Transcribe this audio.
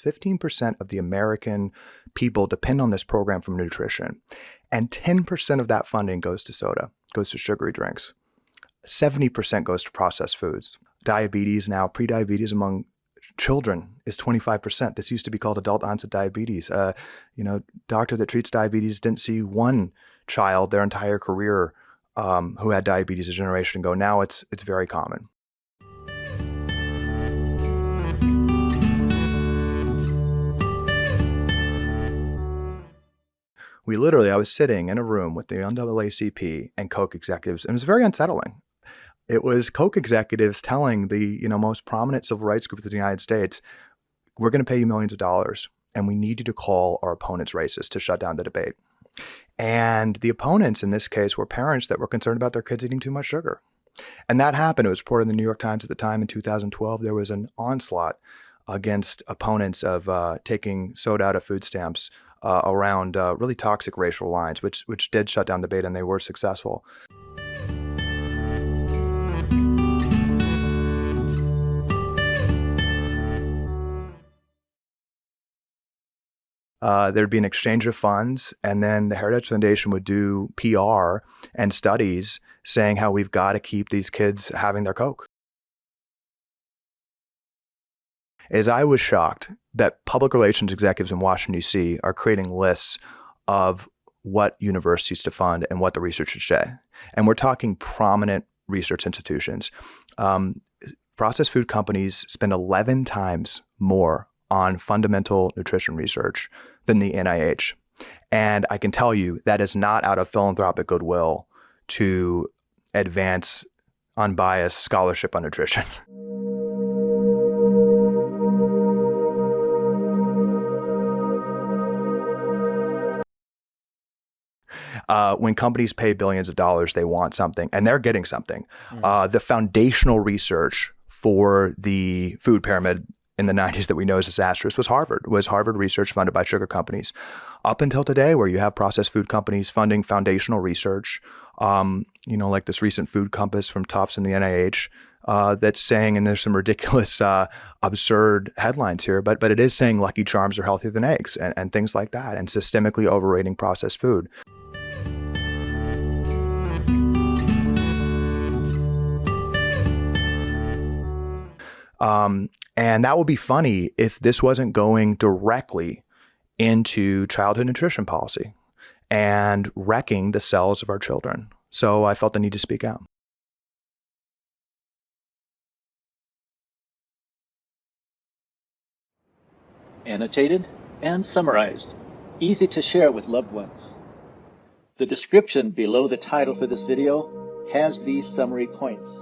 15% of the American people depend on this program for nutrition. And 10% of that funding goes to soda, goes to sugary drinks. 70% goes to processed foods. Diabetes now, prediabetes among children is 25%. This used to be called adult onset diabetes. Doctor that treats diabetes didn't see one child their entire career who had diabetes a generation ago. Now it's very common. I was sitting in a room with the NAACP and Coke executives, and it was very unsettling. It was Coke executives telling the most prominent civil rights groups in the United States, we're going to pay you millions of dollars, and we need you to call our opponents racist to shut down the debate. And the opponents in this case were parents that were concerned about their kids eating too much sugar. And that happened. It was reported in the New York Times at the time in 2012. There was an onslaught against opponents of taking soda out of food stamps around really toxic racial lines, which did shut down the debate, and they were successful. There'd be an exchange of funds, and then the Heritage Foundation would do PR and studies saying how we've got to keep these kids having their Coke. I was shocked that public relations executives in Washington, D.C. are creating lists of what universities to fund and what the research should say. And we're talking prominent research institutions. Processed food companies spend 11 times more on fundamental nutrition research than the NIH. And I can tell you that is not out of philanthropic goodwill to advance unbiased scholarship on nutrition. When companies pay billions of dollars, they want something, and they're getting something. The foundational research for the food pyramid in the 90s that we know is disastrous was Harvard research funded by sugar companies. Up until today, where you have processed food companies funding foundational research, like this recent food compass from Tufts and the NIH, that's saying, and there's some ridiculous, absurd headlines here, but it is saying Lucky Charms are healthier than eggs and things like that, and systemically overrating processed food. And that would be funny if this wasn't going directly into childhood nutrition policy and wrecking the cells of our children. So I felt the need to speak out. Annotated and summarized, easy to share with loved ones. The description below the title for this video has these summary points.